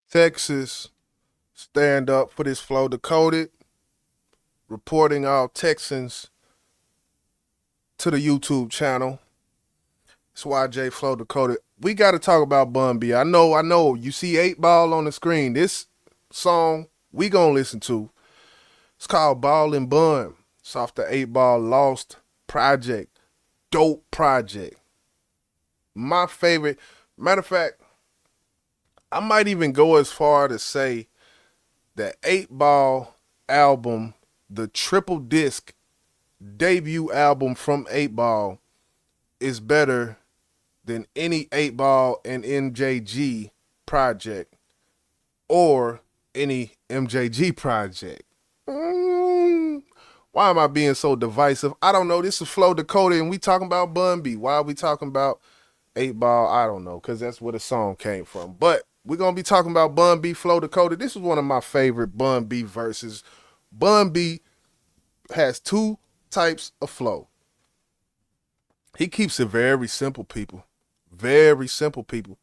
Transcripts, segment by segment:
Texas, stand up for this flow. Decoded, reporting all Texans to the YouTube channel. It's YJ Flow Decoded. We got to talk about Bun-B. I know. You see 8 Ball on the screen. This song we gonna listen to. It's called Ball and Bun. It's off the 8 Ball Lost project. Dope project. My favorite. Matter of fact, I might even go as far to say that 8 Ball album, the triple disc debut album from 8 Ball, is better than any 8 Ball and MJG project or any MJG project. Why am I being so divisive? I don't know. This is Flow Decoded and we talking about Bun-B. Why are we talking about 8 Ball? I don't know, because that's where the song came from. But we're going to be talking about Bun-B, Flow Decoded. This is one of my favorite Bun-B verses. Bun-B has two types of flow. He keeps it very simple, people. Very simple, people.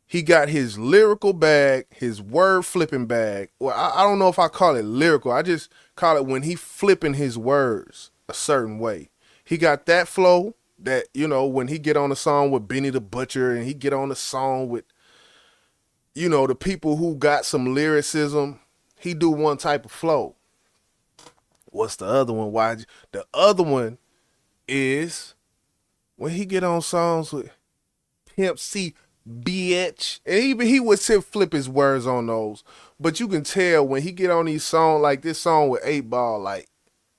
He got his lyrical bag, his word flipping bag. Well, I don't know if I call it lyrical. I just call it when he flipping his words a certain way. He got that flow that, you know, when he get on a song with Benny the Butcher and he get on a song with, you know, the people who got some lyricism, he do one type of flow. What's the other one? Why? The other one is when he get on songs with Pimp C, bitch, and even he would flip his words on those. But you can tell when he get on these songs, like this song with 8 Ball, like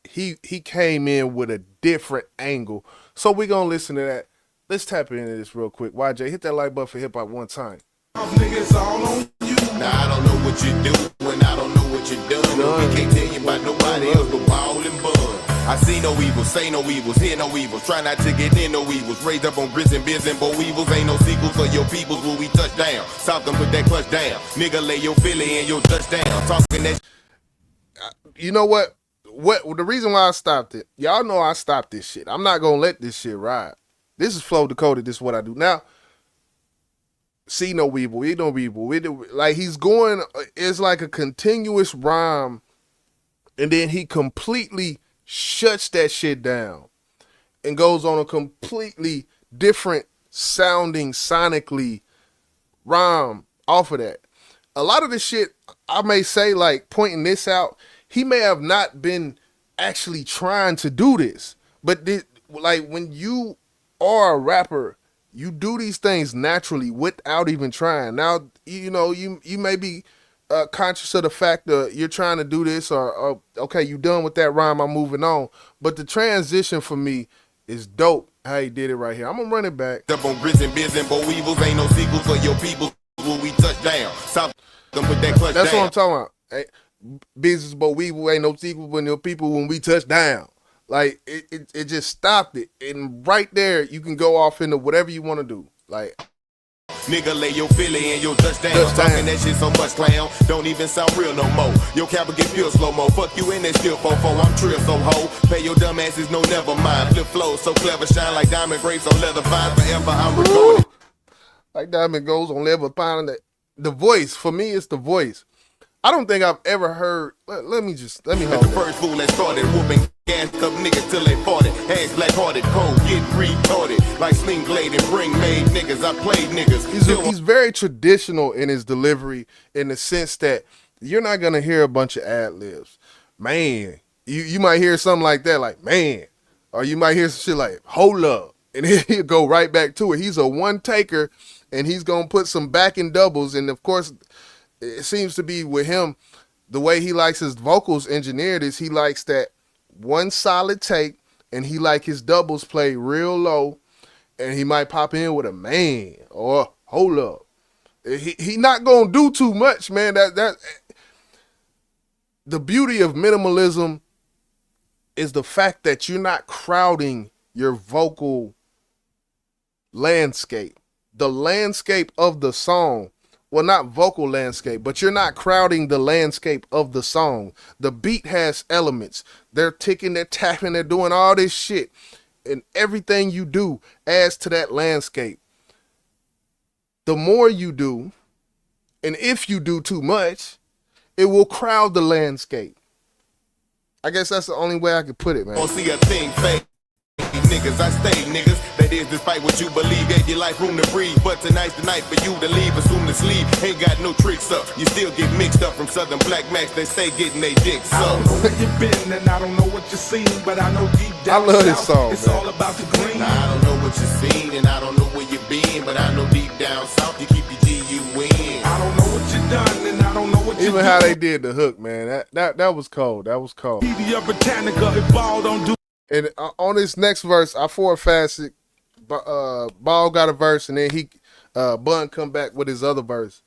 he came in with a different angle. So we gonna listen to that. Let's tap into this real quick. YJ, hit that like button for hip hop one time. Niggas all on you. Now I don't know what you do, and I don't know what you done. We can't tell you about nobody else but Ball and Bun. I see no evils, say no evils, hear no evils. Try not to get in no evils. Raised up on grits and biz and bow evils. Ain't no sequels for your peoples when we touch down. South them put that clutch down. Nigga lay your Philly and your touchdown. Talking that. You know what? The reason why I stopped it, y'all know I stopped this shit. I'm not gonna let this shit ride. This is Flow Decoded. This is what I do now. See no evil, he no evil. Like he's going, it's like a continuous rhyme, and then he completely shuts that shit down and goes on a completely different sounding sonically rhyme off of that. A lot of this shit, I may say, like pointing this out, he may have not been actually trying to do this, but like when you are a rapper, you do these things naturally without even trying. Now, you know, you may be conscious of the fact that you're trying to do this, or okay, you done with that rhyme, I'm moving on. But the transition for me is dope. How he did it right here. I'm gonna run it back. Up on grits and biz and bow evils. Ain't no sequels for your people when we touch down. South them put that clutch down. That's what I'm talking about. Hey, business, but we ain't no sequel for your people when we touch down. Like it just stopped it, and right there you can go off into whatever you want to do. Like nigga lay your Philly and your touchdown. Talking that shit so much, clown. Don't even sound real no more. Your cap get pure slow mo. Fuck you in that still 4-4. I'm trill so ho. Pay your dumb asses no never mind. Flip flow so clever, shine like diamond grapes on leather vines. Forever I'm recorded. Like diamond goes on level pound. The voice for me is the voice. I don't think I've ever heard. Let me hold the first fool that started whooping gas up niggas till they fought it. Hands black hearted, cold, get retarded. Like Sling Glade and Bring made niggas. I played niggas. He's very traditional in his delivery, in the sense that you're not gonna hear a bunch of ad libs. Man, you might hear something like that, like man, or you might hear some shit like hold up, and he'll go right back to it. He's a one taker, and he's gonna put some backing doubles, and of course, it seems to be with him, the way he likes his vocals engineered is he likes that one solid take, and he like his doubles play real low, and he might pop in with a man or hold up. He not gonna do too much, man. That the beauty of minimalism is the fact that you're not crowding your vocal landscape, the landscape of the song. Well, not vocal landscape, but you're not crowding the landscape of the song. The beat has elements. They're ticking, they're tapping, they're doing all this shit. And everything you do adds to that landscape. The more you do, And if you do too much, it will crowd the landscape. I guess that's the only way I could put it, man. Don't see a thing fake. Niggas, I stay niggas. That is despite what you believe. Gave your life room to breathe. But tonight's the night for you to leave. Assume to sleep. Ain't got no tricks up. You still get mixed up from Southern Black Max. They stay getting they dicks up. I don't know where you been and I don't know what you seen, but I know deep down I love this south, song, it's man. all about the green. Now, I don't know what you seen and I don't know where you been, but I know deep down south you keep your G, you win. I don't know what you done and I don't know what you Even how they did the hook, man. That was cold. That was cold. Media Britannica, if ball don't do. And on this next verse, I four-fasted. Ball got a verse, and then Bun come back with his other verse.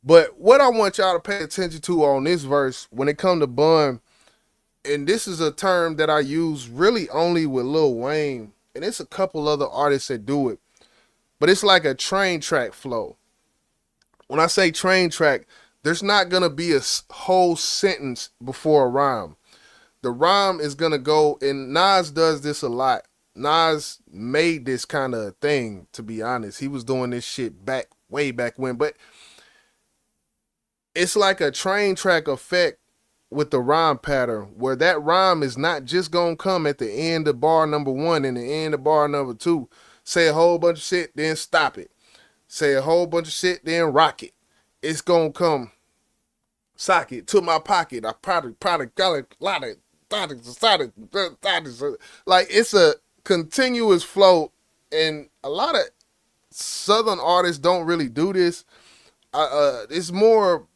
But what I want y'all to pay attention to on this verse, when it come to Bun, and this is a term that I use really only with Lil Wayne, and it's a couple other artists that do it, but it's like a train track flow. When I say train track, there's not gonna be a whole sentence before a rhyme. The rhyme is gonna go, and Nas does this a lot. Nas made this kind of thing, to be honest. He was doing this shit way back when, but it's like a train track effect with the rhyme pattern, where that rhyme is not just gonna come at the end of bar number 1 and the end of bar number 2. Say a whole bunch of shit, then stop it. Say a whole bunch of shit, then rock it. It's gonna come, sock it to my pocket. I probably got a lot of like, it's a continuous flow, and a lot of Southern artists don't really do this. It's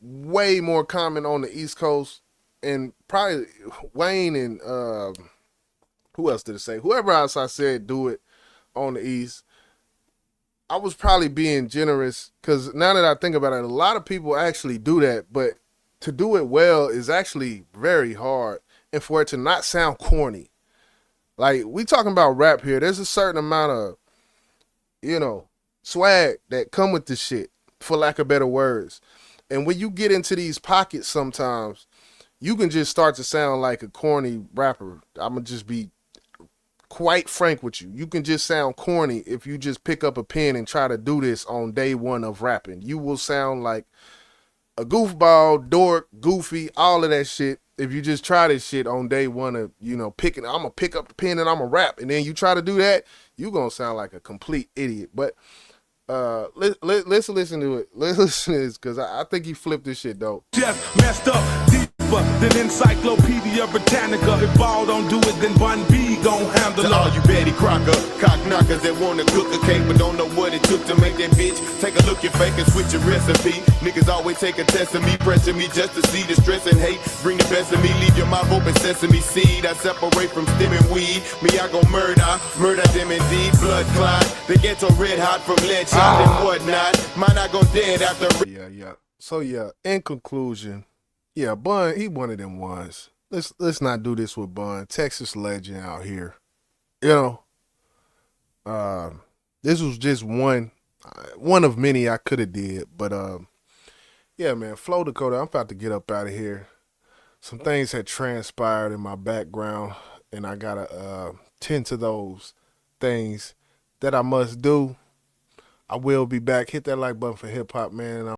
way more common on the East Coast, and probably Wayne and who else did it say? Whoever else I said do it on the East. I was probably being generous, because now that I think about it, a lot of people actually do that, but to do it well is actually very hard. And for it to not sound corny. Like, we talking about rap here. There's a certain amount of, swag that come with this shit, for lack of better words. And when you get into these pockets sometimes, you can just start to sound like a corny rapper. I'm going to just be quite frank with you. You can just sound corny if you just pick up a pen and try to do this on day one of rapping. You will sound like a goofball, dork, goofy, all of that shit. If you just try this shit on day one of, picking, I'm going to pick up the pen and I'm going to rap. And then you try to do that, you going to sound like a complete idiot. But let's listen to it. Let's listen to this, because I think he flipped this shit, though. Just messed up deeper than Encyclopedia Britannica. If ball don't do it, then Bun-B gon' handle it. To all you Betty Crocker, cock knockers that wanna cook a cake but don't know what it took to make that bitch. Take a look, you fake and switch your recipe. Niggas always take a test of me, pressure me just to see the stress and hate. Bring the best of me, leave your mouth open, sesame seed. I separate from stimming weed. Me, I gon' murder them indeed. Blood clot, they get so red hot from lead shot and whatnot. Mine not gon' dead after. Yeah. So in conclusion, Bun, he one of them ones. Let's not do this with Bun. Texas legend out here. This was just one of many I could have did, but man, Flow Dakota, I'm about to get up out of here. Some things had transpired in my background, and I gotta tend to those things that I must do. I will be back. Hit that like button for hip hop, man.